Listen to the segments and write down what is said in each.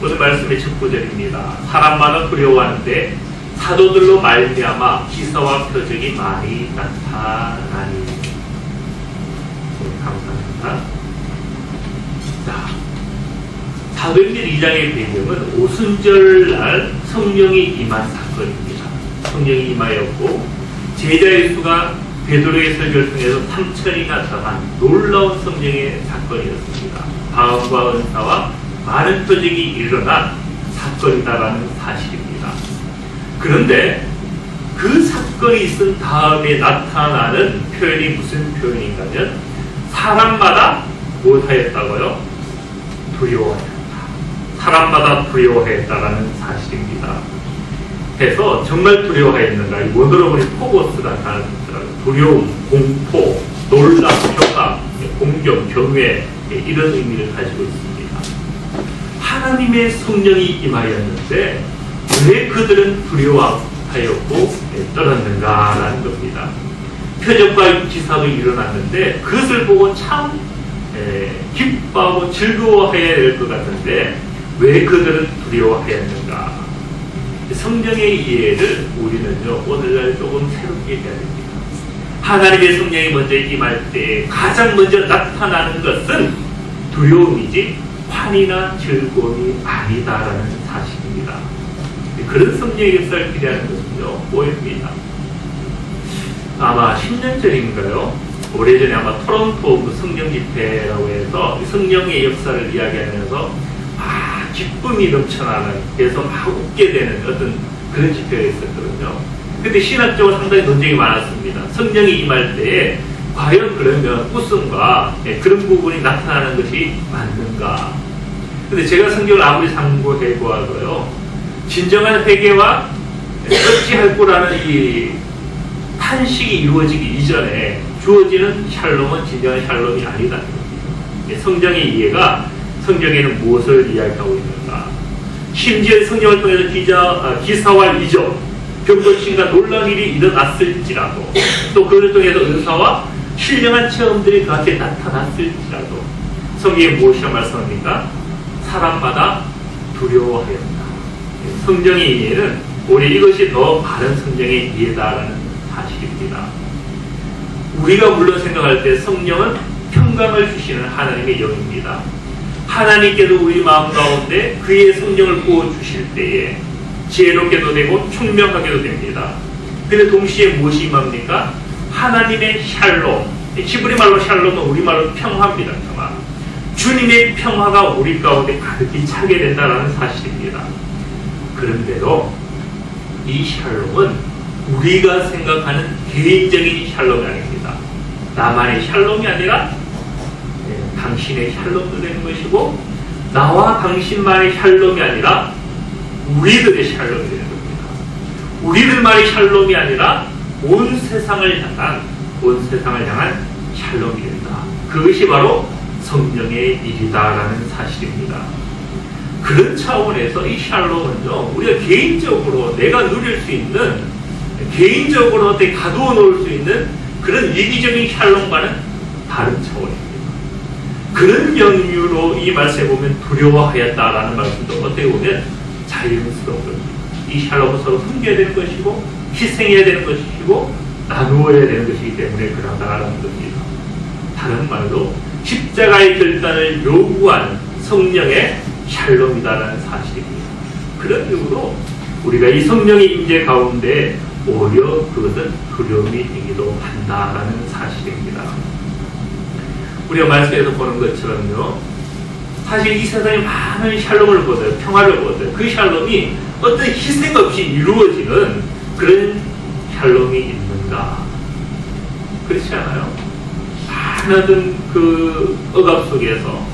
오늘 말씀의 첫 구절입니다. 사람마다 두려워하는데 사도들로 말미암아 기사와 표적이 많이 나타나니. 감사합니다. 자, 사도행전 2장의 배경은 오순절날 성령이 임한 사건입니다. 성령이 임하였고 제자의 수가 베드로의 설교를 통해서 3,000이나 더한 놀라운 성령의 사건이었습니다. 다음과 은사와 많은 표적이 일어난 사건이다라는 사실입니다. 그런데 그 사건이 있은 다음에 나타나는 표현이 무슨 표현인가면 사람마다 무엇하였다고요? 두려워하였다. 사람마다 두려워하였다라는 사실입니다. 그래서 정말 두려워하였는가? 이 원어로 보니 포고스라는 단어가 있더라고요. 두려움, 공포, 놀람, 경악, 공경, 경외 이런 의미를 가지고 있습니다. 하나님의 성령이 임하였는데 왜 그들은 두려워하였고 떨었는가라는 겁니다. 표적과 기사도 일어났는데 그것을 보고 참 기뻐하고 즐거워해야 될 것 같은데 왜 그들은 두려워하였는가? 성령의 이해를 우리는요 오늘날 조금 새롭게 해야 됩니다. 하나님의 성령이 먼저 임할 때 가장 먼저 나타나는 것은 두려움이지 환희나 즐거움이 아니다라는 사실입니다. 그런 성령의 역사를 기대하는 것은요 뭐입니다. 아마 10년 전인가요? 오래전에 아마 토론토 성령 집회라고 해서 성령의 역사를 이야기하면서 기쁨이 넘쳐나는, 그래서 막 웃게 되는 어떤 그런 집회가 있었거든요. 근데 신학적으로 상당히 논쟁이 많았습니다. 성령이 임할 때에 과연 그러면 웃음과 그런 부분이 나타나는 것이 맞는가? 근데 제가 성경을 아무리 상고해 보아도요, 진정한 회개와 어찌할 거라는 이 탄식이 이루어지기 이전에 주어지는 샬롬은 진정한 샬롬이 아니다. 성경의 이해가 성경에는 무엇을 이야기하고 있는가? 심지어 성경을 통해서 기사와 이적, 경건신과 놀라운 일이 일어났을지라도 또 그를 통해서 은사와 신령한 체험들이 그한테 나타났을지라도 성경에 무엇이라 말씀합니까? 사람마다 두려워하였다. 성경의 이해는 오히려 이것이 더 바른 성경의 이해다라는 사실입니다. 우리가 물론 생각할 때 성령은 평강을 주시는 하나님의 영입니다. 하나님께도 우리 마음 가운데 그의 성령을 부어주실 때에 지혜롭게도 되고 총명하게도 됩니다. 근데 동시에 무엇이 임합니까? 하나님의 샬롬, 히브리 말로 샬롬은 우리말로 평화입니다. 평화. 주님의 평화가 우리 가운데 가득히 차게 된다는 사실입니다. 그런데도 이 샬롬은 우리가 생각하는 개인적인 샬롬이 아닙니다. 나만의 샬롬이 아니라 당신의 샬롬도 되는 것이고 나와 당신만의 샬롬이 아니라 우리들의 샬롬이 되는 겁니다. 우리들만의 샬롬이 아니라 온 세상을 향한 샬롬이 된다. 그것이 바로 성령의 일이다라는 사실입니다. 그런 차원에서 이 샬롬은요, 우리가 개인적으로 내가 누릴 수 있는, 개인적으로 어떻게 가두어 놓을 수 있는 그런 이기적인 샬롬과는 다른 차원입니다. 그런 연유로 이 말씀에 보면 두려워하였다라는 말씀도 어떻게 보면 자연스러운 겁니다. 이 샬롬은 서로 숨겨야 되는 것이고 희생해야 되는 것이고 나누어야 되는 것이기 때문에 그러다라는 겁니다. 다른 말로 십자가의 결단을 요구하는 성령의 샬롬이다라는 사실입니다. 그런 이유로 우리가 이 성령의 임재 가운데 오히려 그것은 두려움이 되기도 한다라는 사실입니다. 우리가 말씀에서 보는 것처럼요, 사실 이 세상에 많은 샬롬을 보세요. 평화를 보세요. 그 샬롬이 어떤 희생 없이 이루어지는 그런 샬롬이 있는가? 그렇지 않아요? 많은 그 억압 속에서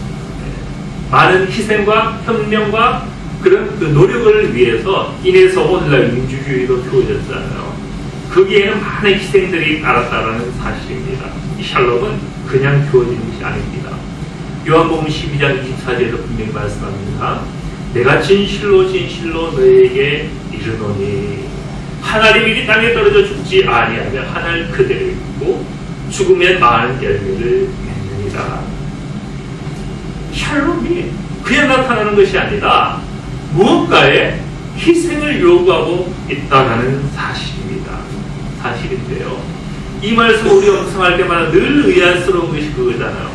많은 희생과 혁명과 그런 그 노력을 위해서 인해서 오늘날 민주주의도 주어졌잖아요. 거기에는 많은 희생들이 따랐다는 사실입니다. 이 샬롬은 그냥 주어지는 것이 아닙니다. 요한복음 12장 24절에서 분명히 말씀합니다. 내가 진실로 너에게 이르노니 하나님이 이 땅에 떨어져 죽지 아니하며 하늘 그대로 있고 죽으면 많은 열매를 맺느니라. 샬롬이 그냥 나타나는 것이 아니라 무언가의 희생을 요구하고 있다는 사실입니다. 사실인데요. 이 말씀을 우리가 묵상할 때마다 늘 의아스러운 것이 그거잖아요.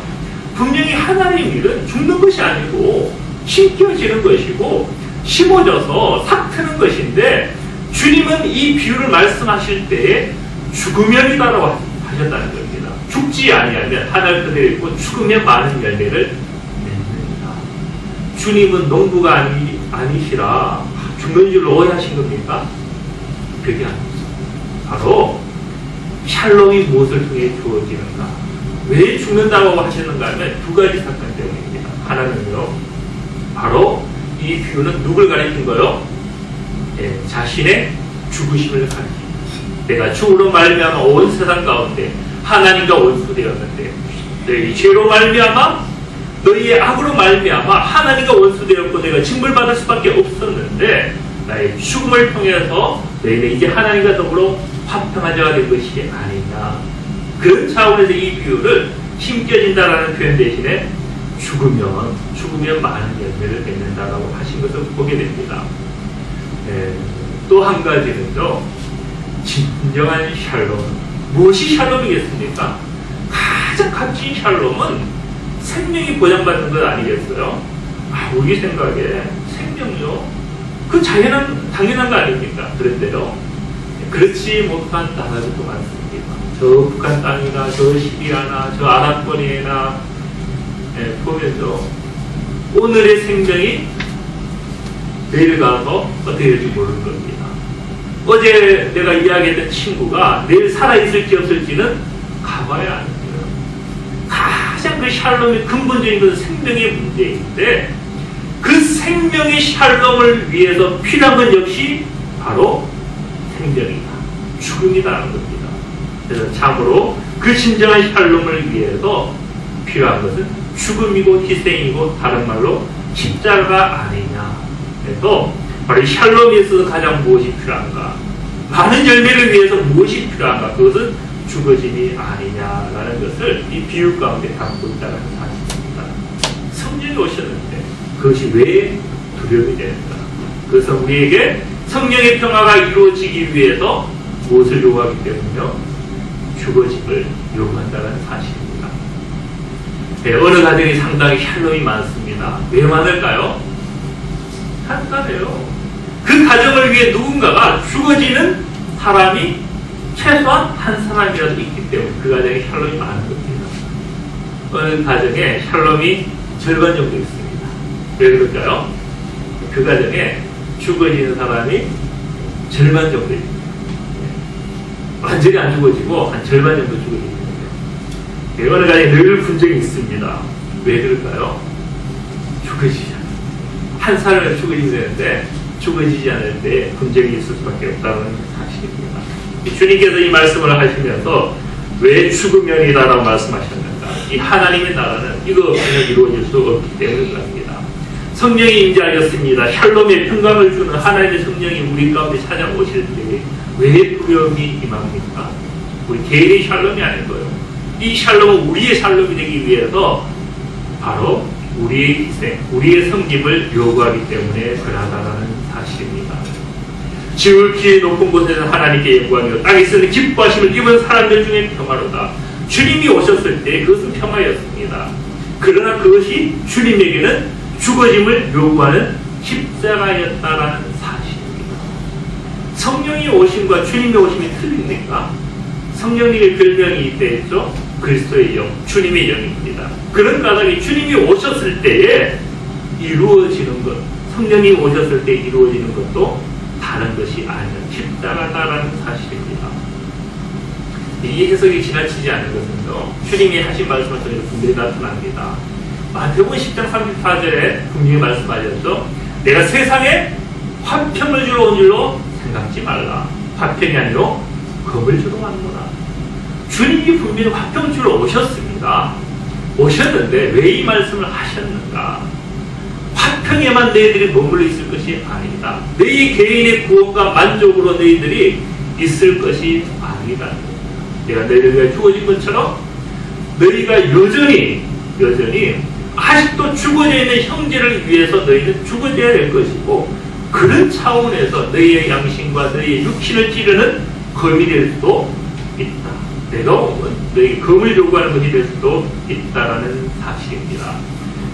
분명히 하나님 일은 죽는 것이 아니고 심겨지는 것이고 심어져서 삭트는 것인데 주님은 이 비유를 말씀하실 때에 죽으면이다라고 하셨다는 겁니다. 죽지 아니하면 하늘 그대로 있고 죽으면 많은 열매를 맺는다. 주님은 농부가 아니시라 죽는 줄로 오해하신 겁니까? 그게 아니죠. 바로 샬롬이 무엇을 통해 주어지는가? 왜 죽는다고 하셨는가 하면 두 가지 사건 때문입니다. 하나는요, 바로 이 비유는 누굴 가리킨 거요? 예, 자신의 죽으심을 가리킵니다. 내가 죽으로 말미암아 온 세상 가운데 하나님과 원수되었는데 너희 죄로 말미암아 너희의 악으로 말미암아 하나님과 원수되었고 내가 징벌받을 수밖에 없었는데 나의 죽음을 통해서 너희는 이제 하나님과 더불어 화평한 자가 된 것이 아니냐. 그런 차원에서 이 비유를 심겨진다라는 표현 대신에 죽으면 많은 열매를 맺는다라고 하신 것을 보게 됩니다. 또 한 가지는요, 진정한 샬롬. 무엇이 샬롬이겠습니까? 가장 값진 샬롬은 생명이 보장받는 것 아니겠어요? 우리 생각에 생명이요, 그 당연한 거 아닙니까? 그런데요, 그렇지 못한 나라들도 많습니다. 저 북한 땅이나 저 시리아나 저 아랍권이나 보면요, 오늘의 생명이 내일 가서 어떻게 될지 모르는 겁니다. 어제 내가 이야기했던 친구가 내일 살아있을지 없을지는 가봐야 아는 거예요. 가장 그 샬롬의 근본적인 것은 생명의 문제인데 그 생명의 샬롬을 위해서 필요한 건 역시 바로 생명이다. 죽음이다라는 겁니다. 그래서 참으로 그 진정한 샬롬을 위해서 필요한 것은 죽음이고 희생이고 다른 말로 십자가 아니냐. 그래서 바로 샬롬에 있어서 가장 무엇이 필요한가? 많은 열매를 위해서 무엇이 필요한가? 그것은 죽어짐이 아니냐라는 것을 이 비유 가운데 담고 있다는 사실입니다. 성령이 오셨는데 그것이 왜 두려움이 되는가? 그래서 우리에게 성령의 평화가 이루어지기 위해서 무엇을 요구하기 때문에요? 죽어짐을 요구한다는 사실입니다. 네, 어느 가정이 상당히 샬롬이 많습니다. 왜 많을까요? 간단해요. 그 가정을 위해 누군가가 죽어지는 사람이 최소한 한 사람이라도 있기 때문에 그 가정에 샬롬이 많은 겁니다. 어느 가정에 샬롬이 절반 정도 있습니다. 왜 그럴까요? 그 가정에 죽어지는 사람이 절반 정도 있습니다. 완전히 안 죽어지고 한 절반 정도 죽어지는 거예요. 어느 가정에 늘 분쟁이 있습니다. 왜 그럴까요? 죽어지지 않아요. 한 사람을 죽어지게 되는데 죽어지지 않을 때 분쟁이 있을 수밖에 없다는 사실입니다. 주님께서 이 말씀을 하시면서 왜 죽으면이다라고 말씀하셨는가? 이 하나님의 나라는 이거 없이는 이루어질 수 없기 때문입니다. 성령이 임재하였습니다. 샬롬의 평강을 주는 하나님의 성령이 우리 가운데 찾아오실 때 왜 두려움이 임합니까? 우리 개인의 샬롬이 아닌 거예요. 이 샬롬은 우리의 샬롬이 되기 위해서 바로 우리의 희생, 우리의 섬김을 요구하기 때문에 그러하다는 사실입니다. 지극히 높은 곳에서 하나님께 영광이요 땅에서는 기뻐하심을 입은 사람들 중에 평화로다. 주님이 오셨을 때 그것은 평화였습니다. 그러나 그것이 주님에게는 죽어짐을 요구하는 십자가였다라는 사실입니다. 성령이 오심과 주님의 오심이 틀립니까? 성령님의 별명이 이때 있죠? 그리스도의 영, 주님의 영입니다. 그런 까닭에 주님이 오셨을 때에 이루어지는 것, 성령이 오셨을 때 이루어지는 것도 다른 것이 아니라 십자가다라는 사실입니다. 이 해석이 지나치지 않은 것은요, 주님이 하신 말씀을 통해서 분명히 나타납니다. 마태복음 10장 34절에 분명히 말씀하셨죠. 내가 세상에 화평을 주러 온 줄로 생각지 말라. 화평이 아니요 검을 주러 왔노라. 주님이 분명히 화평 주러 오셨습니다. 오셨는데 왜 이 말씀을 하셨는가? 화평에만 너희들이 머물러 있을 것이 아니다. 너희 개인의 구원과 만족으로 너희들이 있을 것이 아니다. 내가 너희를 위해 죽어진 것처럼 너희가 여전히 아직도 죽어져 있는 형제를 위해서 너희는 죽어져야 될 것이고, 그런 차원에서 너희의 양심과 너희의 육신을 찌르는 검이 될 수도 있다. 내가 오면 너희 검을 요구하는 것이 될 수도 있다라는 사실입니다.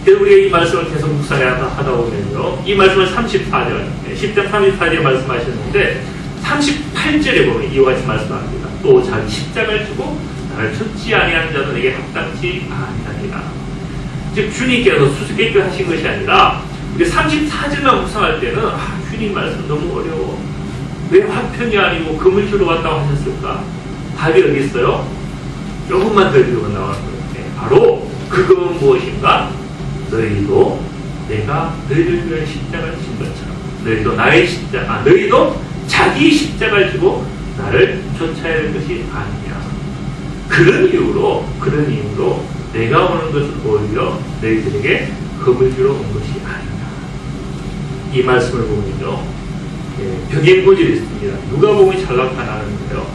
그래서 우리가 이 말씀을 계속 묵상하다 보면요, 이 말씀을 34절, 10장 34절에 말씀하셨는데 38절에 보면 이와 같이 말씀합니다. 또 자기 십자가를 지고 나를 쫓지 아니하는 자는 내게 합당치 아니하니라. 즉 주님께서 수수께끼 하신 것이 아니라 우리 34절만 묵상할 때는 주님 말씀 너무 어려워. 왜 화평이 아니고 금을 주러 왔다고 하셨을까? 답이 어디 있어요? 조금만 더 읽으면 나오는 거예요. 바로 그것은 무엇인가? 너희도 내가 너희를 위한 십자가를 진 것처럼 너희도 나의 십자가, 너희도 자기 십자가를 지고 나를 쫓아야 할 것이 아니냐. 그런 이유로 내가 오는 것은 오히려 너희들에게 겁을 주러 온 것이 아니냐. 이 말씀을 보면요, 병행고질이 있습니다. 누가 보면 잘 나타나는데요.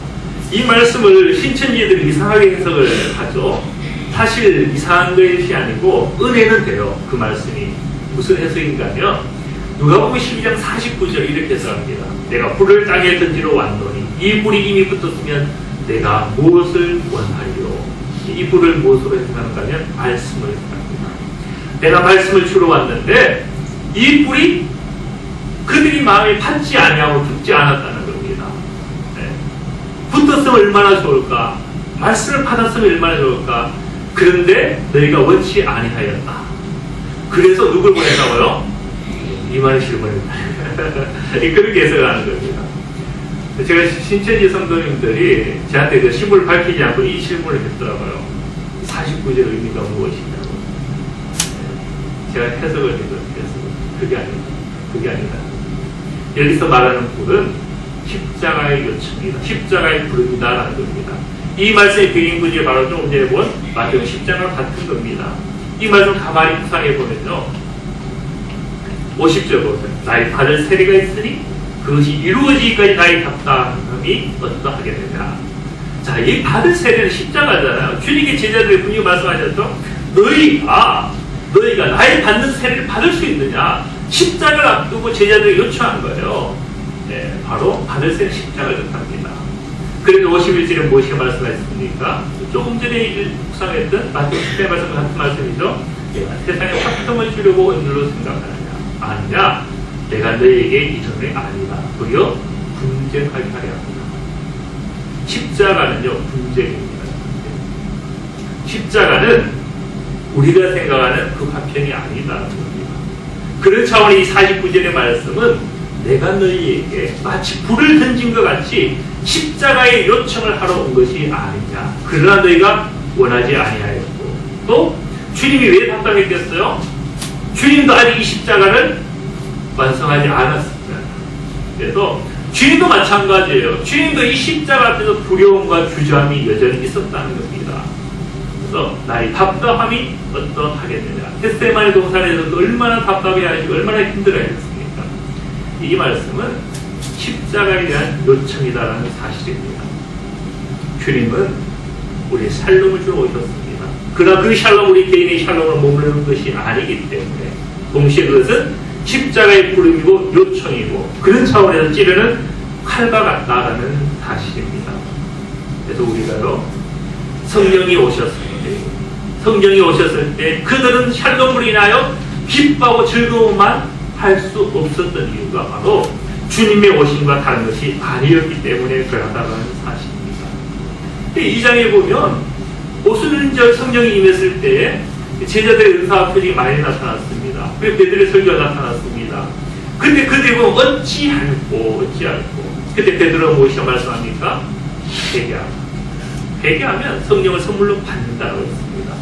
이 말씀을 신천지들이 이상하게 해석을 하죠. 사실 이상한 것이 아니고 은혜는 돼요. 그 말씀이 무슨 해석인가 하면 누가복음 12장 49절 이렇게 해석합니다. 내가 불을 땅에 던지러 왔노니 이 불이 이미 붙었으면 내가 무엇을 원하리요. 이 불을 무엇으로 해석하는가 하면 말씀을 해석합니다. 내가 말씀을 주러 왔는데 이 불이 그들이 마음에 받지 아니하고 죽지 않았다는 겁니다. 네. 붙었으면 얼마나 좋을까? 말씀을 받았으면 얼마나 좋을까? 그런데 너희가 원치 아니하였다. 그래서 누굴 보냈다고요? 이만희 씨를 보냈다. 그렇게 해석을 하는 겁니다. 제가 신천지 성도님들이 저한테 그 신분을 밝히지 않고 이 질문을 했더라고요. 49절 의미가 무엇이냐고. 제가 해석을 해서 그게 아니다. 여기서 말하는 불은 십자가의 요청이다. 십자가의 부름이다라는 겁니다. 이 말씀의 병행구절이 바로 조금 전에 본 마태복음 10장과 같은 겁니다. 이 말씀 가만히 묵상해 보면요, 50절 보세요. 나의 받을 세례가 있으니 그것이 이루어지기까지 나의 답답함이 어떠하게 되냐. 자, 이 받을 세례는 십자가잖아요. 주님께 제자들이 분명히 말씀하셨죠. 너희가 나의 받는 세례를 받을 수 있느냐. 십자가를 앞두고 제자들이 요청한 거예요. 네, 바로 받을 세례 십자가를 뜻합니다. 그래도 51절에 무엇이 말씀하셨습니까? 조금 전에 묵상했던 마태복음 10장의 말씀과 같은 말씀이죠. 내가 세상에 화평을 주려고 온 줄로 생각하느냐. 아니냐. 내가 너에게 이전에 아니다. 도리어 분쟁하게 하려 합니다. 십자가는요, 분쟁입니다. 십자가는 우리가 생각하는 그 화평이 아니다는 겁니다. 그런 차원의 이 49절의 말씀은 내가 너희에게 마치 불을 던진 것 같이 십자가의 요청을 하러 온 것이 아니냐. 그러나 너희가 원하지 아니하였고, 또 주님이 왜 답답했겠어요? 주님도 아직 이 십자가를 완성하지 않았습니다. 그래서 주님도 마찬가지예요. 주님도 이 십자가 앞에서 두려움과 주저함이 여전히 있었다는 겁니다. 그래서 나의 답답함이 어떠하게 되냐. 겟세마네 동산에서도 얼마나 답답해하시고 얼마나 힘들어했습니까? 이 말씀은 십자가에 대한 요청이다라는 사실입니다. 주님은 우리 샬롬을 주러 오셨습니다. 그러나 그 샬롬, 우리 개인의 샬롬을 머무르는 것이 아니기 때문에 동시에 그것은 십자가의 부름이고 요청이고 그런 차원에서 찌르는 칼과 같다라는 사실입니다. 그래서 우리가요, 성령이 오셨을 때 그들은 샬롬으로 인하여 기뻐하고 즐거움만 할 수 없었던 이유가 바로 주님의 오심과 다른 것이 아니었기 때문에 그러하다는 사실입니다. 이 장에 보면 오순절 성령이 임했을 때에 제자들의 은사와 표징이 많이 나타났습니다. 그리고 베드로의 설교가 나타났습니다. 근데 그들이 보면 어찌할꼬 그때 베드로가 무엇이라고 말씀합니까? 회개하면 성령을 선물로 받는다고 했습니다.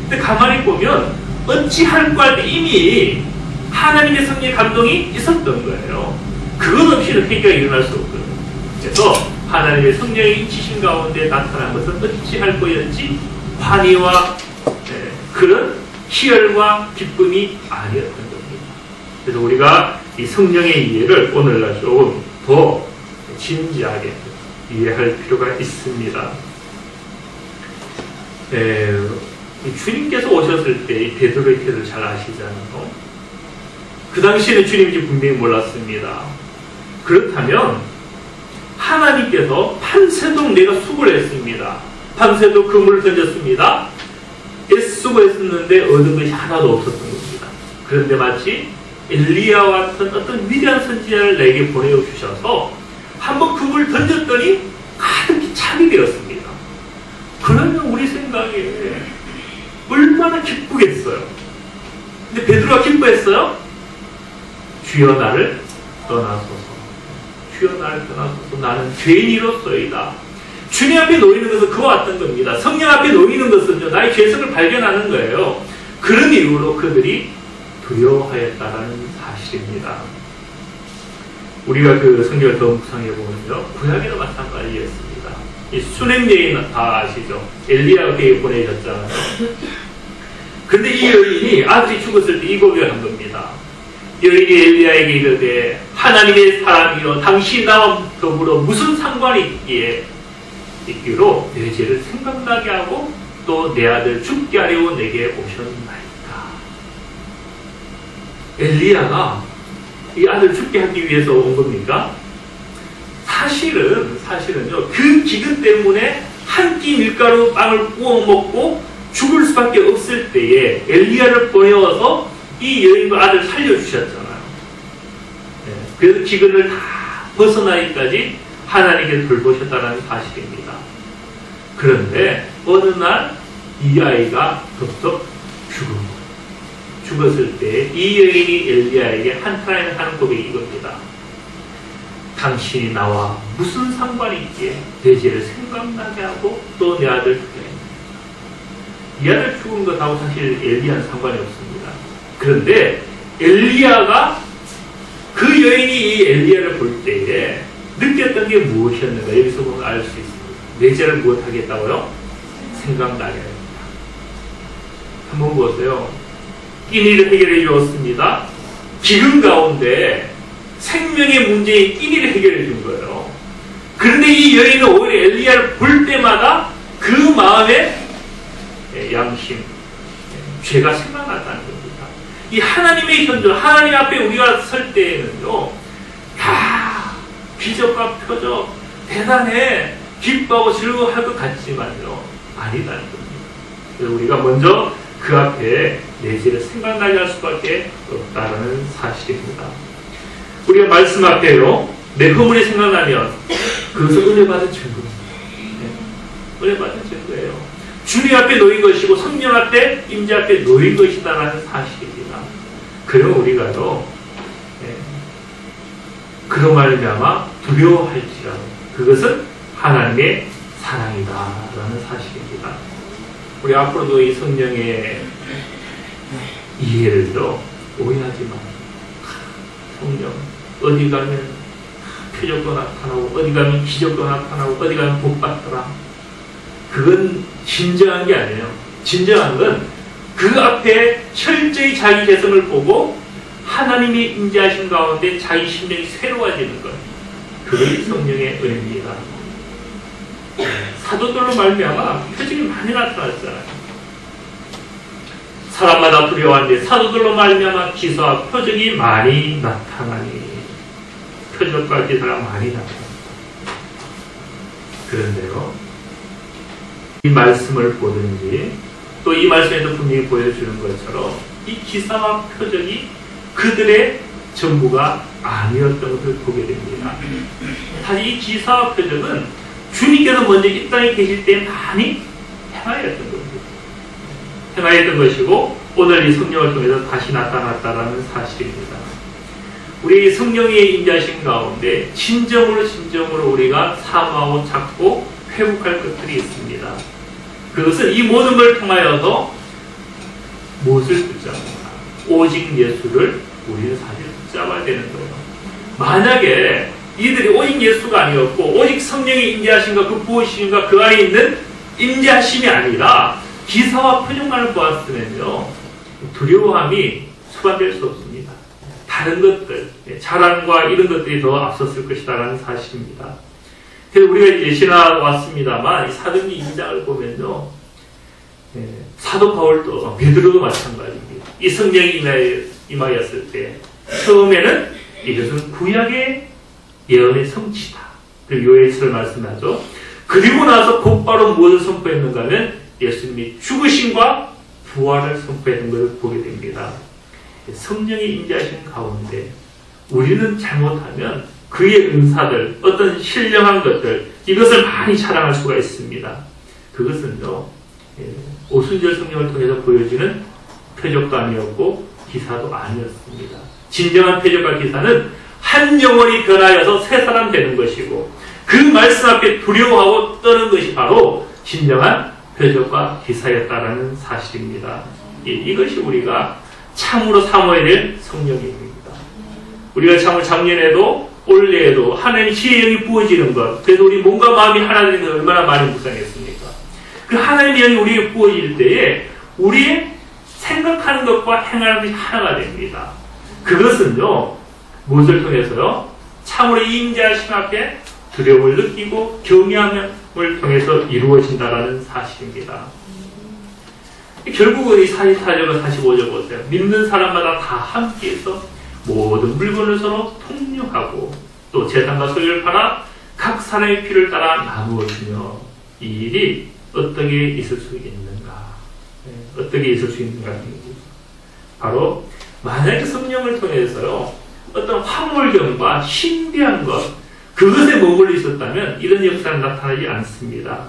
근데 가만히 보면 어찌할꼬 할 때 이미 하나님의 성령의 감동이 있었던 거예요. 그것 없이는 회개가 일어날 수 없거든요. 그래서 하나님의 성령의 인치신 가운데 나타난 것은 어찌할꼬였지 환희와 그런 희열과 기쁨이 아니었던 겁니다. 그래서 우리가 이 성령의 이해를 오늘날 조금 더 진지하게 이해할 필요가 있습니다. 주님께서 오셨을 때 베드로의 태도를 잘 아시잖아요. 그 당시에는 주님인지 분명히 몰랐습니다. 그렇다면 하나님께서 밤새도록 내가 수고를 했습니다. 밤새도록 그물을 던졌습니다. 애쓰고했었는데 얻은 것이 하나도 없었던 겁니다. 그런데 마치 엘리야와 같은 어떤 위대한 선지자를 내게 보내주셔서 한번 그물을 던졌더니 가득히 참이 되었습니다. 그러면 우리 생각에 얼마나 기쁘겠어요. 근데 베드로가 기뻐했어요? 주여 나를 떠나소서. 주여 나를 떠나소서. 나는 죄인이로소이다. 주님 앞에 놓이는 것은 그와 같은 겁니다. 성령 앞에 놓이는 것은요, 나의 죄성을 발견하는 거예요. 그런 이유로 그들이 두려워하였다라는 사실입니다. 우리가 그 성경을 더 묵상해 보면요, 구약에도 마찬가지였습니다. 이 수냄 여인 다 아시죠? 엘리야가 그에게 보내셨잖아요. 근데 이 여인이 아들이 죽었을 때 이 고백을 한 겁니다. 여인이 엘리야에게 이르되 하나님의 사람이여 당신 나와 더불어 무슨 상관이 있기로 내 죄를 생각나게 하고 또 내 아들 죽게 하려고 내게 오셨나이까. 엘리야가 이 아들 죽게 하기 위해서 온 겁니까? 사실은요, 그 기근 때문에 한 끼 밀가루 빵을 구워 먹고 죽을 수밖에 없을 때에 엘리야를 보내어서 이 여인과 아들 살려주셨잖아요. 네, 그래서 기근을 다 벗어나기까지 하나님께 돌보셨다는 사실입니다. 그런데 어느 날 이 아이가 덥석 죽었을 때 이 여인이 엘리야에게 하나님 하는 고백이 이겁니다. 당신이 나와 무슨 상관이 있기에 내 죄를 생각나게 하고 또 내 아들 죽게 했느냐. 이 아들 죽은 것하고 사실 엘리야는 상관이 없습니다. 그런데 엘리야가 그 여인이 이 엘리야를 볼 때에 느꼈던 게 무엇이었는가 여기서 보면 알 수 있습니다. 내 죄를 무엇하겠다고요? 생각나게 합니다. 한번 보세요. 끼니를 해결해 주었습니다. 기근 가운데 생명의 문제인 끼니를 해결해 준 거예요. 그런데 이 여인은 오히려 엘리야를 볼 때마다 그 마음에 양심, 죄가 생각났다는 겁니다. 이 하나님의 현존, 하나님 앞에 우리가 설 때에는요, 기적과 표적, 대단해, 기뻐하고 즐거워할 것 같지만요, 아니다는 겁니다. 그래서 우리가 먼저 그 앞에 내 죄를 생각나게 할 수밖에 없다는 사실입니다. 우리가 말씀 앞에요, 내 허물이 생각나면 그것은 은혜 받은 증거입니다. 네, 은혜 받은 증거예요. 주님 앞에 놓인 것이고 성령 앞에, 임재 앞에 놓인 것이다라는 사실입니다. 그럼 우리가요, 그런 말미암아 두려워할지라도 그것은 하나님의 사랑이다라는 사실입니다. 우리 앞으로도 이 성령의 이해를요 오해하지 마. 성령 어디 가면 표적도 나타나고 어디 가면 기적도 나타나고 어디 가면 복 받더라. 그건 진정한 게 아니에요. 진정한 건 그 앞에 철저히 자기 개성을 보고 하나님이 임재하신 가운데 자기 심령이 새로워지는 것. 그게 성령의 은혜입니다. 사도들로 말미암아 표적이 많이 나타났잖아요. 사람마다 두려워하는데 사도들로 말미암아 기사와 표적이 많이 나타나니 표적과 기사가 많이 나타납니다. 그런데요, 이 말씀을 보든지 또 이 말씀에도 분명히 보여주는 것처럼 이 기사와 표적이 그들의 전부가 아니었던 것을 보게 됩니다. 사실 이 기사와 표적은 주님께서 먼저 이 땅에 계실 때 많이 행하였던 겁니다. 행하였던 것이고 오늘 이 성령을 통해서 다시 나타났다라는 사실입니다. 우리 성령의 임재하신 가운데 진정으로 우리가 사모하고 찾고 회복할 것들이 있습니다. 그것은 이 모든 걸 통하여서 무엇을 붙잡는가? 오직 예수를 우리는 사실 붙잡아야 되는 거예요. 만약에 이들이 오직 예수가 아니었고 오직 성령의 임재하심과 그 부으심과 그 안에 있는 임재하심이 아니라 기사와 표적만을 보았으면요, 두려워함이 수반될 수 없습니다. 다른 것들, 자랑과 이런 것들이 더 앞섰을 것이다라는 사실입니다. 그래서 우리가 이제 신학 왔습니다만 이 사도행전 2장을 보면요, 사도 바울도 베드로도 마찬가지입니다. 이 성령이 임하였을 때 처음에는 이것은 구약의 예언의 성취다. 그리고 요엘서를 말씀하죠. 그리고 나서 곧바로 무엇을 선포했는가 하면 예수님이 죽으심과 부활을 선포했는 것을 보게 됩니다. 성령이 임재하신 가운데 우리는 잘못하면 그의 은사들, 어떤 신령한 것들, 이것을 많이 자랑할 수가 있습니다. 그것은요, 오순절 성령을 통해서 보여지는 표적도 아니었고 기사도 아니었습니다. 진정한 표적과 기사는 한 영혼이 변하여서 새 사람 되는 것이고 그 말씀 앞에 두려워하고 떠는 것이 바로 진정한 표적과 기사였다라는 사실입니다. 이것이 우리가 참으로 사모해야 될 성령입니다. 우리가 참으로 작년에도 올해에도 하나님의 지혜의 영이 부어지는 것, 그래서 우리 몸과 마음이 하나 되는 것 얼마나 많이 묵상했습니까? 그 하나님의 영이 우리에게 부어질 때에 우리의 생각하는 것과 행하는 것이 하나가 됩니다. 그것은요, 무엇을 통해서요? 참으로 임재하심 앞에 두려움을 느끼고 경외함을 통해서 이루어진다는 사실입니다. 결국은 이 44절과 45절 보세요. 믿는 사람마다 다 함께해서 모든 물건을 서로 통용하고 또 재산과 소유를 팔아 각 사람의 필요를 따라 나누어주며 이 일이 어떻게 있을 수 있는가? 어떻게 있을 수 있는가? 바로 만약에 성령을 통해서요, 어떤 화물경과 신비한 것, 그것에 머물러 있었다면 이런 역사는 나타나지 않습니다.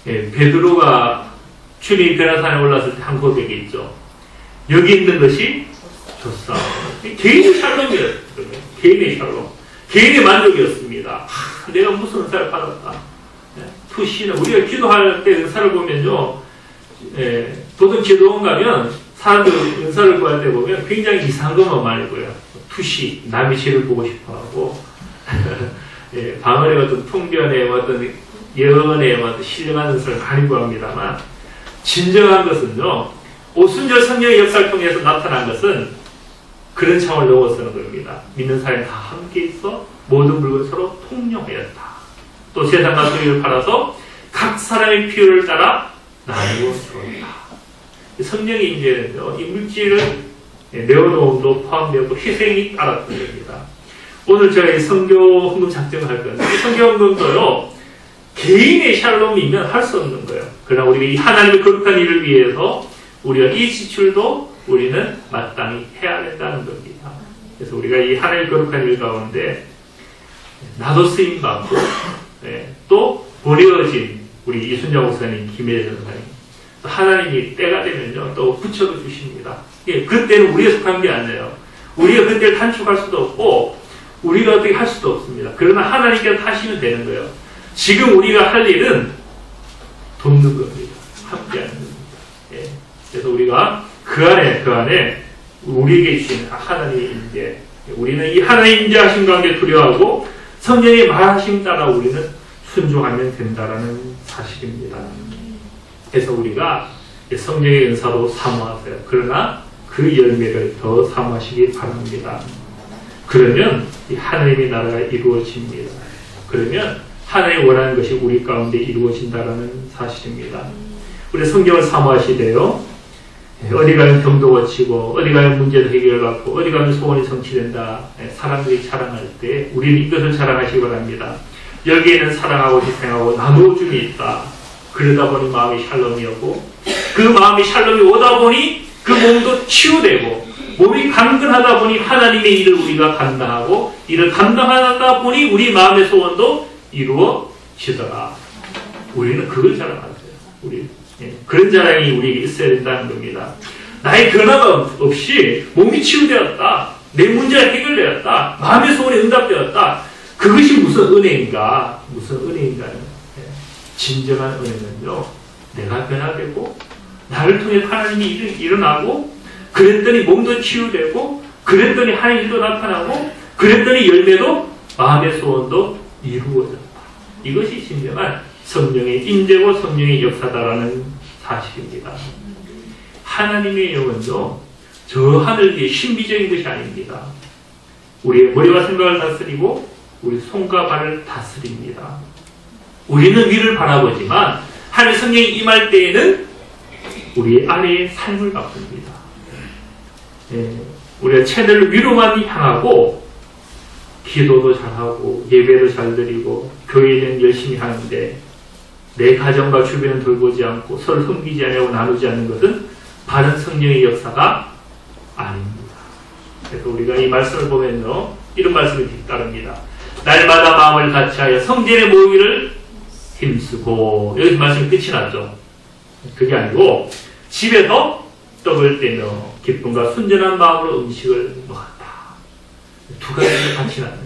베드로가 주님이 변화산에 올랐을 때 한 고백이 있죠. 여기 있는 것이 좋사. 개인의 샬롬이었어요. 개인의 샬롬. 개인의 만족이었습니다. 내가 무슨 은사를 받았다. 투시는 우리가 기도할 때 은사를 보면요, 보통 기도원 가면 사람들 은사를 구할 때 보면 굉장히 이상한 것만 많이 보여요. 투시, 남의 죄를 보고 싶어하고 방언의 어떤 통변의 어떤 예언의 어떤 신령한 은사를 많이 구합니다만 진정한 것은요, 오순절 성령의 역사를 통해서 나타난 것은 그런 차원을 넘어서는 겁니다. 믿는 사람이 다 함께 있어 모든 물건을 서로 통용하였다. 또 세상과 소유를 팔아서 각 사람의 필요를 따라 나누어 주었다. 성령의 임재는요, 이 물질을 내어놓음도 포함되고 희생이 따랐던 겁니다. 오늘 제가 이 성교 헌금 작정을 할 건데, 이 성교 헌금도요, 개인의 샬롬이면 할 수 없는 거예요. 그러나 우리가 이 하나님의 거룩한 일을 위해서 우리가 이 지출도 우리는 마땅히 해야 된다는 겁니다. 그래서 우리가 이 하나님의 거룩한 일 가운데 나도 쓰임받고 또 버려진 우리 이순자 목사님, 김혜재 목사님, 하나님이 때가 되면요 또 붙여도 주십니다. 그때는 우리가 속한 게 아니에요. 우리가 그때를 단축할 수도 없고 우리가 어떻게 할 수도 없습니다. 그러나 하나님께서 하시면 되는 거예요. 지금 우리가 할 일은 돕는 겁니다. 함께하는 겁니다. 그래서 우리가 그 안에 우리에게 주신 하나님의 임재, 우리는 이 하나님의 임재하신 가운데 두려워하고 성령의 말하심 따라 우리는 순종하면 된다라는 사실입니다. 그래서 우리가 성령의 은사도 사모하세요. 그러나 그 열매를 더 사모하시기 바랍니다. 그러면 이 하나님의 나라가 이루어집니다. 그러면 하나님이 원하는 것이 우리 가운데 이루어진다라는 사실입니다. 우리 성경을 사모하시되요. 어디 가면 병도 고치고 어디 가면 문제도 해결받고 어디 가면 소원이 성취된다. 사람들이 자랑할 때 우리는 이것을 자랑하시기 바랍니다. 여기에는 사랑하고 희생하고 나누어줌이 있다. 그러다 보니 마음이 샬롬이었고 그 마음이 샬롬이 오다 보니 그 몸도 치유되고 몸이 강건하다 보니 하나님의 일을 우리가 감당하고 이를 감당하다 보니 우리 마음의 소원도 이루어지더라. 우리는 그걸 자랑하세요. 그런 자랑이 우리에게 있어야 된다는 겁니다. 나의 변화가 없이 몸이 치유되었다. 내 문제가 해결되었다. 마음의 소원이 응답되었다. 그것이 무슨 은혜인가? 무슨 은혜인가요? 진정한 은혜는요, 내가 변화되고 나를 통해 하나님이 일어나고 그랬더니 몸도 치유되고 그랬더니 하나님의 일도 나타나고 그랬더니 열매도 마음의 소원도 이루어졌다. 이것이 진정한 성령의 임재고 성령의 역사다라는 사실입니다. 하나님의 영은요, 저 하늘 위에 신비적인 것이 아닙니다. 우리의 머리와 생각을 다스리고 우리 손과 발을 다스립니다. 우리는 위를 바라보지만 하나님의 성령이 임할 때에는 우리 아내의 삶을 바꿉니다. 우리가 채널 위로만 향하고 기도도 잘하고 예배도 잘 드리고 교회는 열심히 하는데 내 가정과 주변을 돌보지 않고 서로 섬기지 않고 나누지 않는 것은 바른 성령의 역사가 아닙니다. 그래서 우리가 이 말씀을 보면요, 이런 말씀이 뒤따릅니다. 날마다 마음을 같이하여 성전에 모이기를 힘쓰고, 여기서 말씀이 끝이 났죠. 그게 아니고 집에서 떡을 떼며 기쁨과 순전한 마음으로 음식을 먹었다. 두 가지가 같이 나네요.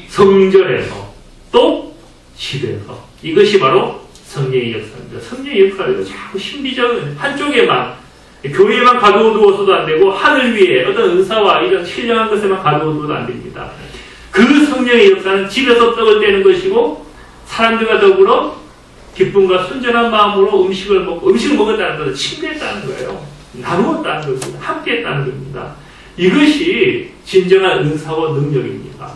성전에서 또 집에서. 이것이 바로 성령의 역사입니다. 성령의 역사를 자꾸 신비적인 한쪽에만, 교회에만 가두어두어서도 안 되고 하늘 위에 어떤 은사와 이런 신령한 것에만 가두어두어도 안 됩니다. 그 성령의 역사는 집에서 떡을 떼는 것이고 사람들과 더불어 기쁨과 순전한 마음으로 음식을 먹었다는 것은 침대했다는 거예요. 나누었다는 것입니다. 함께 했다는 겁니다. 이것이 진정한 은사와 능력입니다.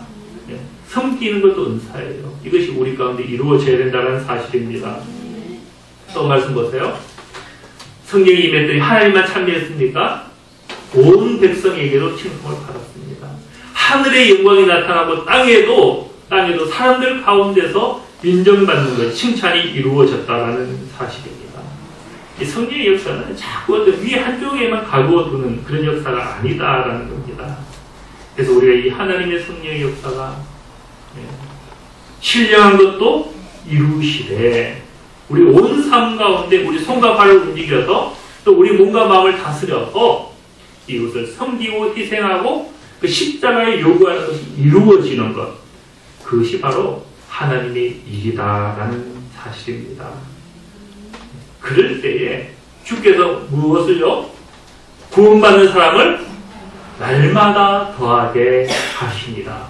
섬기는 것도 은사예요. 이것이 우리 가운데 이루어져야 된다는 사실입니다. 또 말씀 보세요. 성령이 임했더니 하나님만 참여했습니까? 온 백성에게도 칭송을 받았습니다. 하늘의 영광이 나타나고 땅에도 사람들 가운데서 인정받는 것, 칭찬이 이루어졌다라는 사실입니다. 이 성령의 역사는 자꾸 어떤 위에 한쪽에만 가두어두는 그런 역사가 아니다라는 겁니다. 그래서 우리가 이 하나님의 성령의 역사가 신령한 것도 이루시되 우리 온 삶 가운데 우리 손과 발을 움직여서 또 우리 몸과 마음을 다스려서 이것을 섬기고 희생하고 그 십자가에 요구하는 것이 이루어지는 것, 그것이 바로 하나님의 일이다라는 사실입니다. 그럴 때에 주께서 무엇을요? 구원받는 사람을 날마다 더하게 하십니다.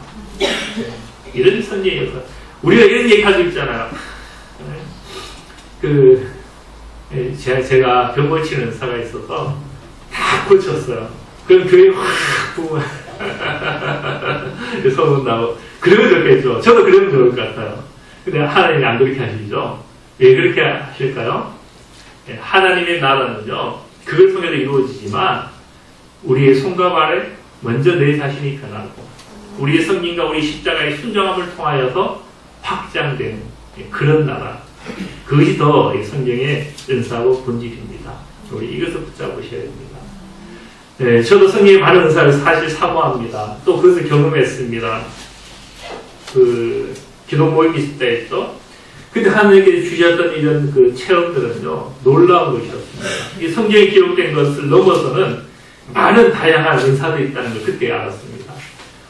이런 성령의 역사. 우리가 이런 얘기 할 수 있잖아요. 제가 병 고치는 은사가 있어서 다 고쳤어요. 그럼 교회 확 부으면 소문 나고 그러면 좋겠죠. 저도 그러면 좋을 것 같아요. 근데 하나님이 안 그렇게 하시죠. 왜 그렇게 하실까요? 하나님의 나라는요, 그걸 통해서 이루어지지만 우리의 손과 발에 먼저 내 자신이 변하고 우리의 성령과 우리 십자가의 순종함을 통하여서 확장되는 그런 나라, 그것이 더 성령의 은사하고 본질입니다. 우리 이것을 붙잡으셔야 됩니다. 저도 성령의 많은 은사를 사실 사모합니다. 또 그것을 경험했습니다. 기도 모임 있을 때 했죠. 근데 하나님께 주셨던 이런 그 체험들은요, 놀라운 것이었습니다. 이 성경에 기록된 것을 넘어서는 많은 다양한 은사들이 있다는 걸 그때 알았습니다.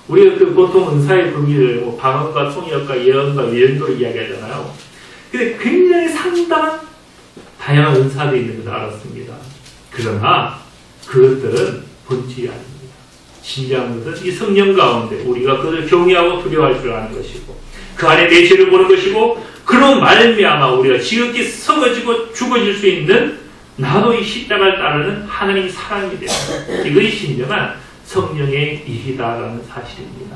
우리가 보통 은사의 범위를 방언과 통역과 예언과 예언도로 이야기하잖아요. 근데 굉장히 상당한 다양한 은사들이 있는 걸 알았습니다. 그러나 그것들은 본질이 아닙니다. 진정한 것은 이 성령 가운데 우리가 그것을 경외하고 두려워할 줄 아는 것이고 그 안에 내 죄를 보는 것이고 그런 말미암아 우리가 지극히 썩어지고 죽어질 수 있는 나도 이 십자가를 따르는 하나님의 사람이 되는 이것이 진정한 성령의 일이다라는 사실입니다.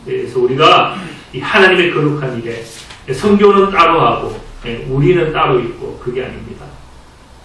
그래서 우리가 이 하나님의 거룩한 일에 성교는 따로 하고 우리는 따로 있고 그게 아닙니다.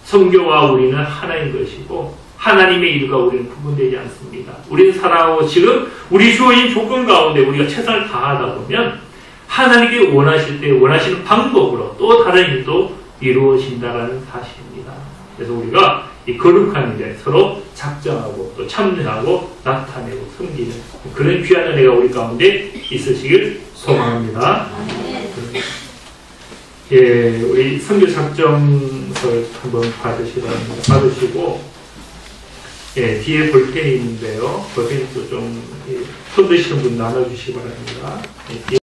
성교와 우리는 하나인 것이고 하나님의 일과 우리는 구분되지 않습니다. 우리는 살아가고 지금 우리 주어진 조건 가운데 우리가 최선을 다하다 보면 하나님께 원하실 때 원하시는 방법으로 또 다른 일도 이루어진다는 사실입니다. 그래서 우리가 이 거룩한 일에 서로 작정하고 또 참여하고 나타내고 섬기는 그런 귀한 은혜가 우리 가운데 있으시길 소망합니다. 예, 우리 선교 작정서를 한번 받으시고 예, 뒤에 볼펜이 있는데요. 볼펜도 좀 손 드시는 분 나눠주시기 바랍니다. 예,